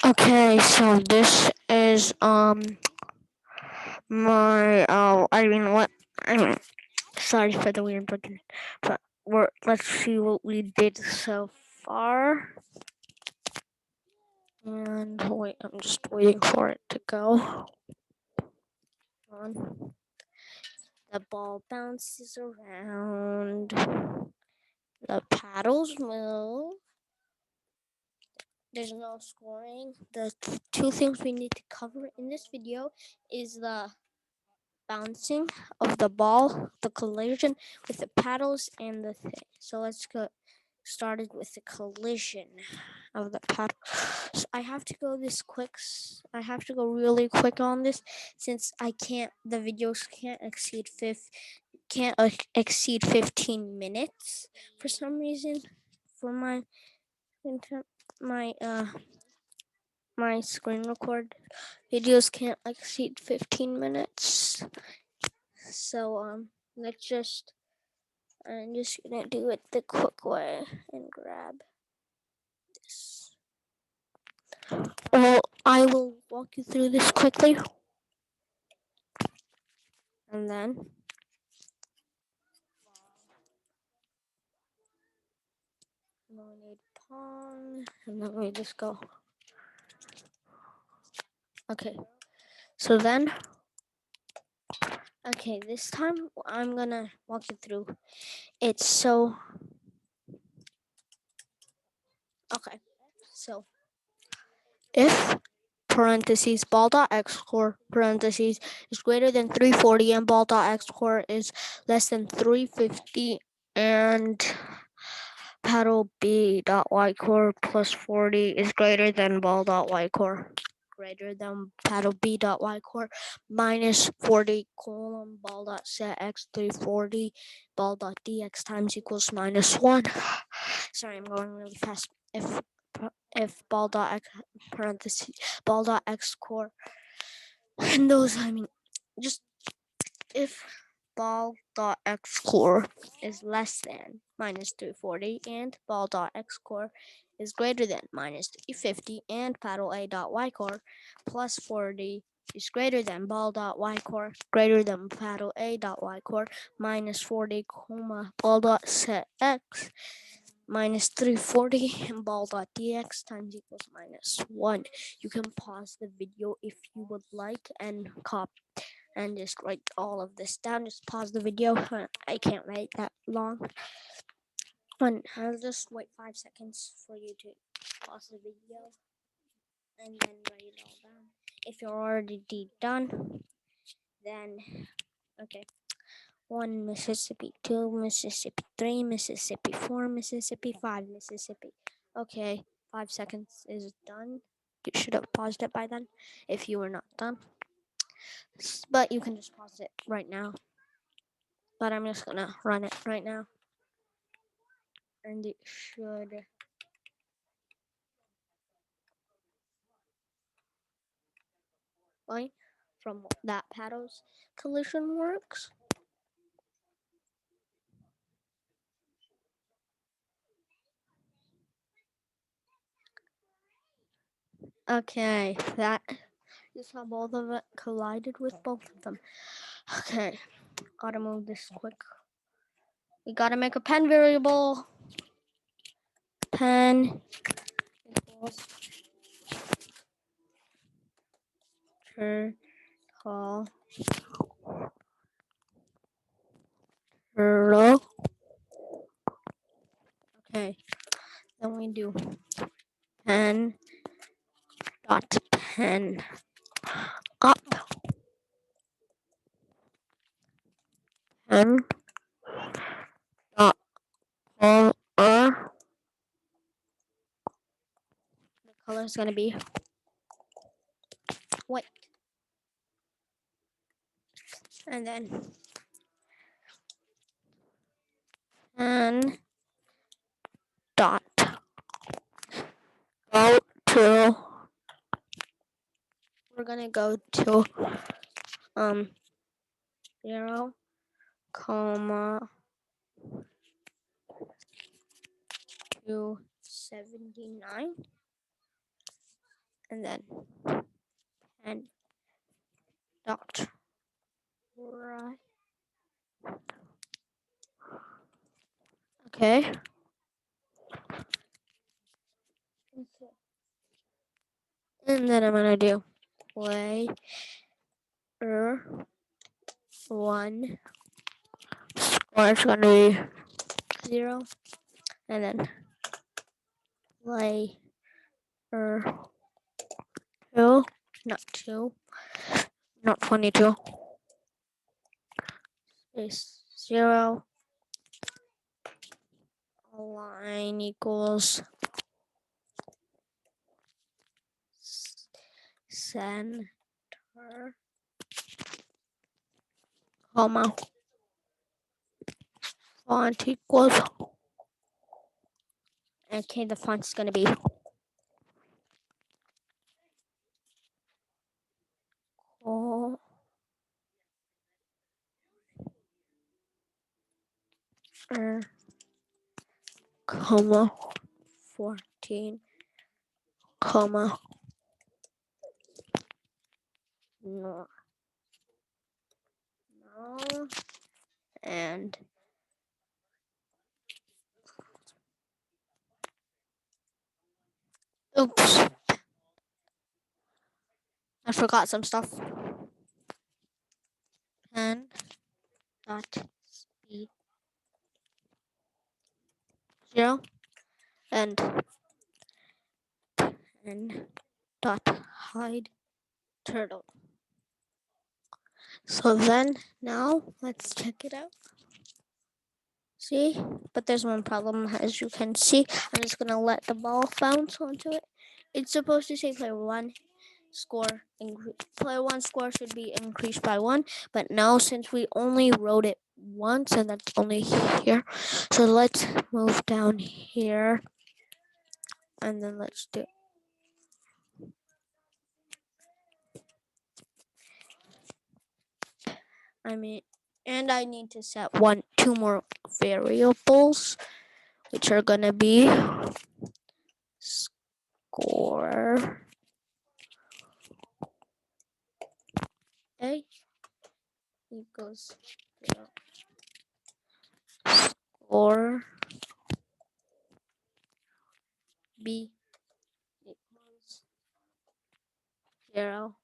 Okay, so this is my I mean what I mean sorry for the weird button, but let's see what we did so far. And wait, I'm just waiting for it to go. On. The ball bounces around. The paddles move. There's no scoring. The two things we need to cover in this video is the bouncing of the ball, the collision with the paddles, and the thing. So let's get started with the collision of the paddle. So I have to go this quick. I have to go really quick on this since I can't. The videos can't exceed 15 minutes for some reason. For my my my screen record videos can't exceed 15 minutes. So let's just I'm just gonna do it the quick way and grab this. Well, I will walk you through this quickly. And then we need pong. And then we just go. Okay. So then okay, this time I'm gonna walk you through. It's so okay. So if parentheses ball dot x score parentheses is greater than 340 and ball dot x score is less than 350 and paddle b dot y core plus 40 is greater than ball dot y core greater than paddle b dot y core minus 40 colon ball dot set x 340 ball dot dx times equals minus 1. Sorry, I'm going really fast. If ball dot x parentheses ball dot x core and those just if ball dot x core is less than minus 340 and ball dot x core is greater than minus 350 and paddle a dot y core plus 40 is greater than ball dot y core greater than paddle a dot y core minus 40 comma ball dot set x minus 340 and ball dot dx times equals minus 1. You can pause the video if you would like and copy and just write all of this down. Just pause the video. I can't write that long. And I'll just wait 5 seconds for you to pause the video and then write it all down. If you're already done, then okay. 1 Mississippi, 2 Mississippi, 3 Mississippi, 4 Mississippi, 5 Mississippi. Okay, 5 seconds is done. You should have paused it by then if you were not done. But you can just pause it right now. But I'm just gonna run it right now. And it should like from that paddles collision works. Okay, that is how both of it collided with both of them. Okay, gotta move this quick. We gotta make a pen variable. Pen equals turtle turtle. Okay, then we do pen dot pen up pen dot color. The color is gonna be white, and then pen dot go to. We're gonna go to 0, comma 279 and then and dot right. Okay. And then I'm gonna do player one, or it's gonna be 0, and then player 2, not 2, not 22, is 0, line equals center, comma, font equals, okay, the font's gonna be oh, comma, 14, comma, no, no, and oops, I forgot some stuff. And dot speed 0, and dot hide turtle. So then now let's check it out. See, but there's one problem. As you can see, I'm just gonna let the ball bounce onto it. It's supposed to say player one score player one score should be increased by 1, but now since we only wrote it once and that's only here, so let's move down here and then let's do and I need to set two more variables, which are gonna be score A equals 0, score B equals 0.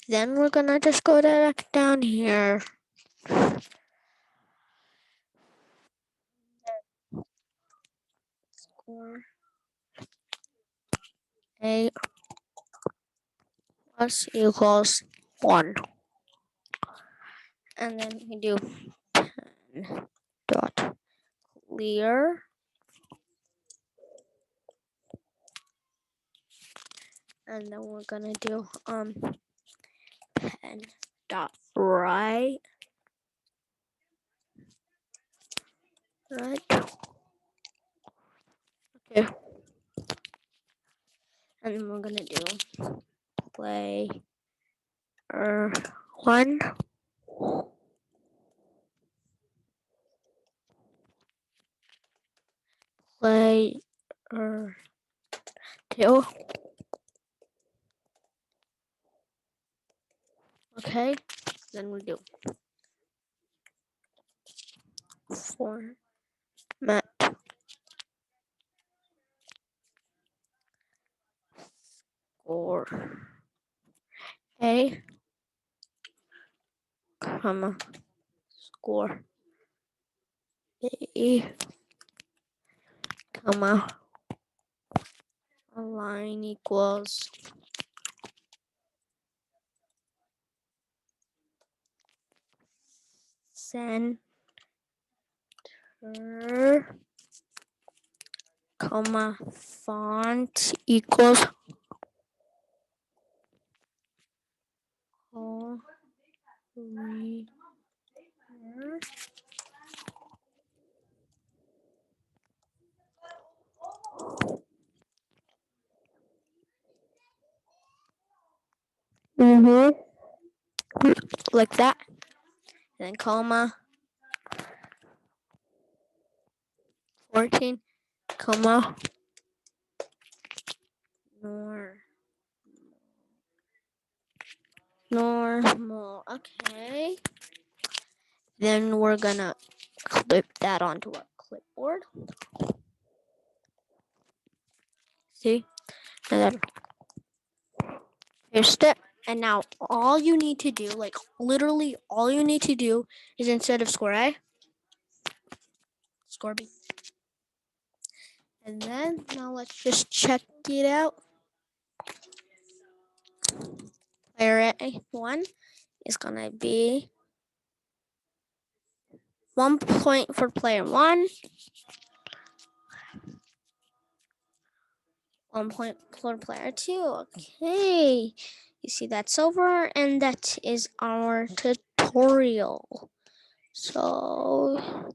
Then we're gonna just go down here. Score A plus equals 1. And then we do pen dot clear. And then we're gonna do pen dot right. Right. Okay. And then we're gonna do player one. Player 2. Okay. Then we do format score A, comma, score B, comma, line equals center, comma, font equals all reader. Like that. And then comma 14, comma normal. Okay. Then we're gonna clip that onto our clipboard. See? And then paste it. And now all you need to do, like literally all you need to do is instead of score A, score B. And then now let's just check it out. Player A1 is gonna be 1 point for player 1, 1 point for player 2. Okay. You see that's over, and that is our tutorial. So